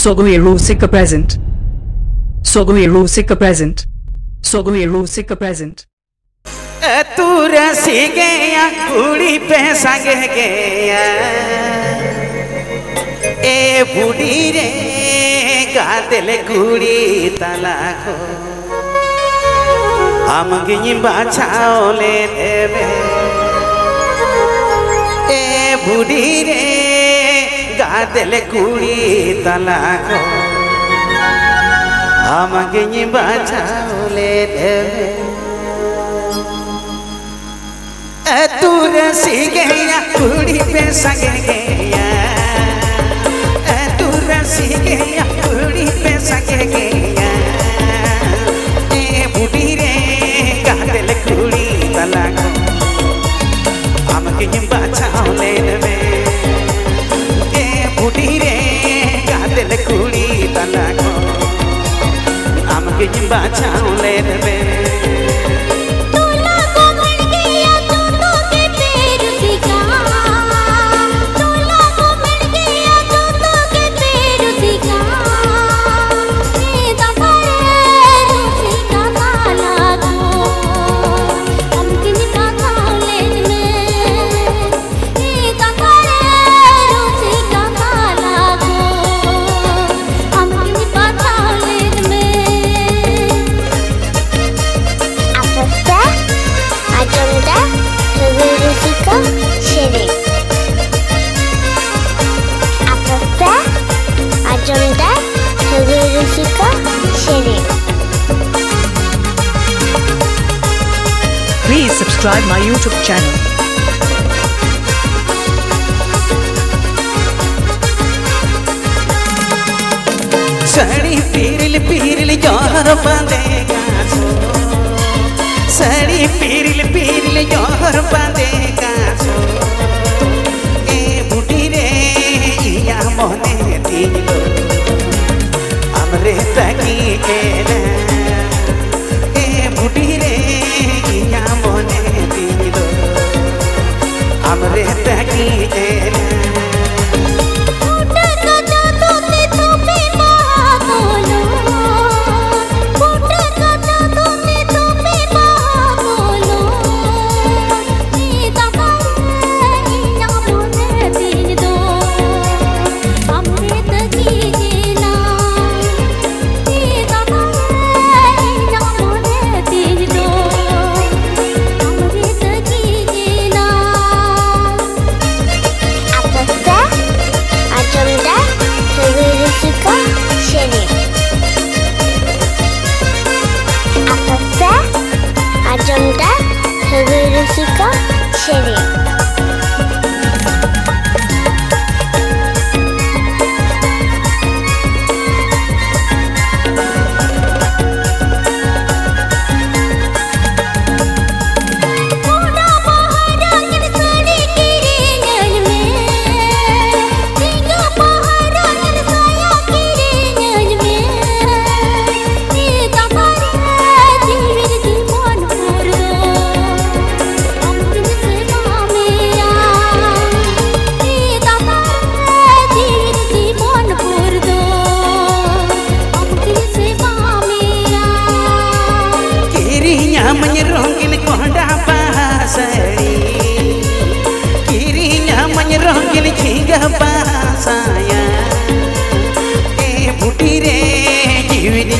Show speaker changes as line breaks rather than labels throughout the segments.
Sogoe Rusica present. Sogoe Rusica present. Sogoe Rusica present.
तू रसी गया कुड़ी पे संग गया ए बुढ़ी रे गादल कुड़ी तलाको हम गिनी बाछाओ ले देवे ए बुढ़ी रे गादल कुड़ी तलाको हम गिनी बाछाओ ले देवे तू रसी गया कुड़ी पे संग गया तू रसी गया कुड़ी पे संग गया ए बुढ़ी रे गादल कुड़ी तलाको हम किन बाछाओ लेन में ए बुढ़ी रे गादल कुड़ी तलाको हम किन बाछाओ लेन में
Please subscribe my YouTube channel.
सड़ी पीरिल जोहर बांधेगा सो सड़ी पीरिल जोहर बांधेगा सो ए बुढ़ी रे या मोहने दिलो हमरे तकी के ना ए बुढ़ी रे या मोहने दिलो हमरे तकी के ना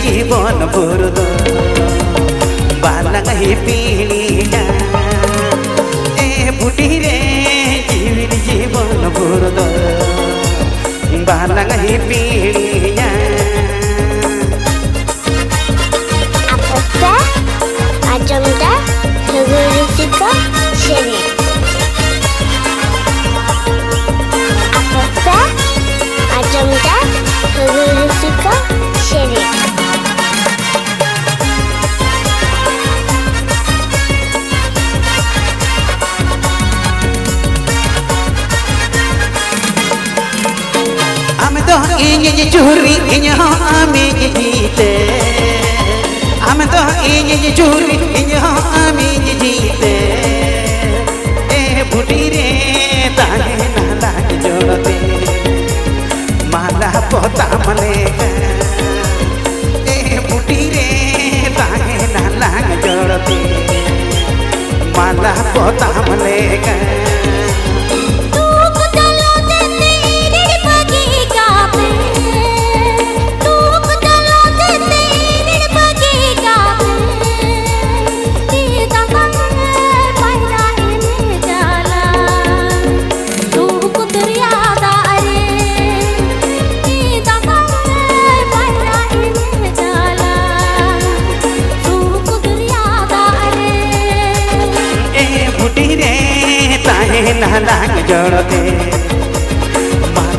जीवन बुरदो बालक ही पीड़िया ए बुढ़ी रे जीवन बुरदो बालक ही पीड़िया
आजमदा हगुरुसिका शेरी आजमदा हगुरुसिका शेरी
Ini juri ini ami jite am to ini juri ini ami jite e budi re tane na lag jodte mala pota male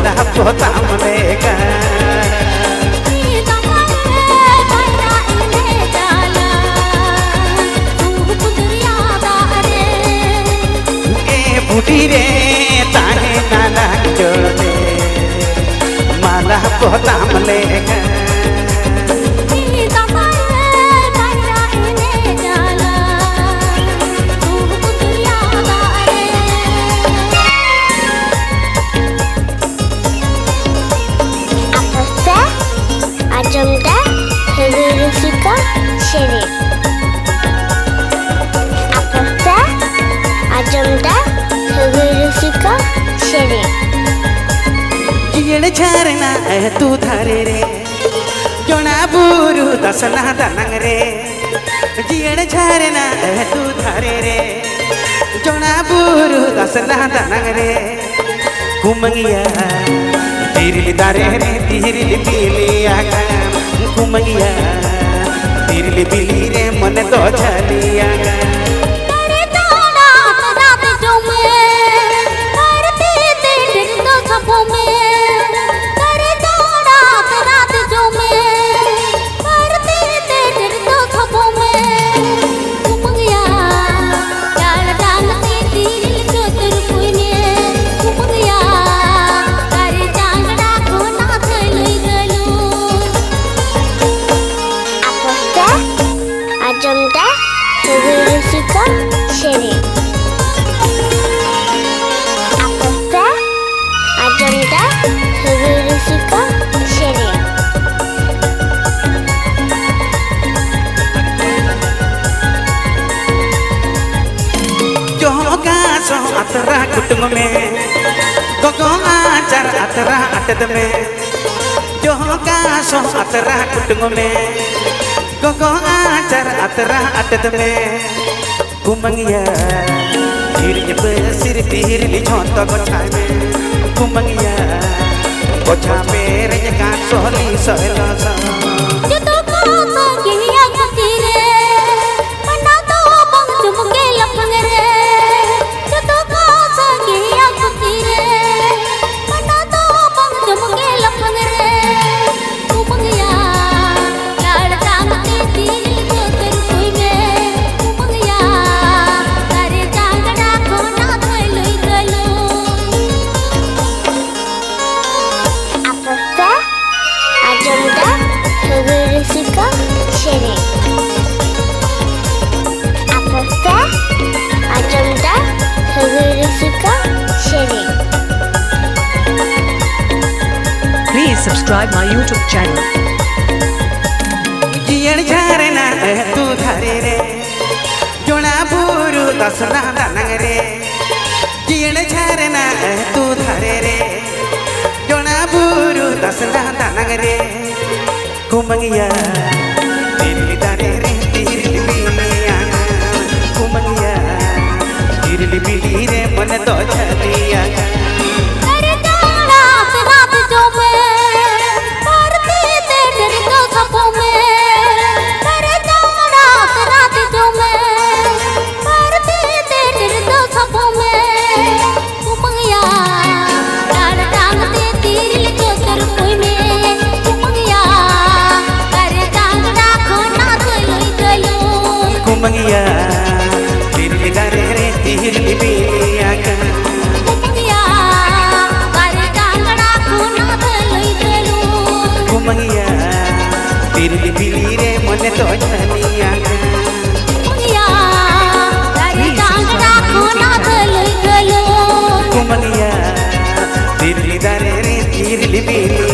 माला पोताम लेगा बुढ़ी रे ताहे नाला जोड़े माला पोताम लेगा
Ajamda Hagurusika Sheri Apasta Ajamda Hagurusika Sheri
जियड़ झरना तू धारे रे जोना बुरु दसना दनंग रे जियड़ झरना तू धारे रे जोना बुरु दसना दनंग रे कुमंगिया तिरली दारे रे तिरली पीली आगा कुमंगिया तिरली पीली रे मन तो छली आगा
Ajamda Hagurusika Sheri Apasta Ajamda Hagurusika Sheri
जो का सो अतरा कुटुंब में गोगो आचार अतरा अटद में जो का सो अतरा कुटुंब में गोगो आचार अतरा अटद में कुमंगिया तिरली बसिर तिरली झोंतो गोछाय में कुमंगिया गोछा पे रज का सोहली सहला सा
Judo ko sagiya kutire Mana to bang chumke lapang re Judo ko sagiya kutire Mana to bang chumke lapang re Kumangya lad tang te tiril ko ter koi me Kumangya kare jangda ko na thailoi galo Apasta Ajamda Hagurusika Sheri Apasta Ajamda Hagurusika Sheri
Please subscribe my YouTube channel.
जियड़ झरना तू धारे रे जोना बुरु दसना दनंग रे जियड़ झरना तू धारे रे जोना बुरु दसना दनंग रे कुमंगिया तिरली दारे रे तिरली पीली आगा कुमंगिया तिरली पीली रे मन तो छली आगा
Kare jana raat jo mein Parti te tere to sapo mein Kare jana raat jo mein Parti te tere to sapo mein Kumangya lad tang te tiril ko ter koi me Kumangya kare jangda ko na thailoi galo
कुमंगिया तिरली दारे रे तिरली पीली आगा
Kumangya kare jangda ko na thailoi galo
कुमंगिया तिरली पीली रे मन तो छली आगा
Kumangya kare jangda ko na thailoi galo
कुमंगिया तिरली दारे रे तिरली पीली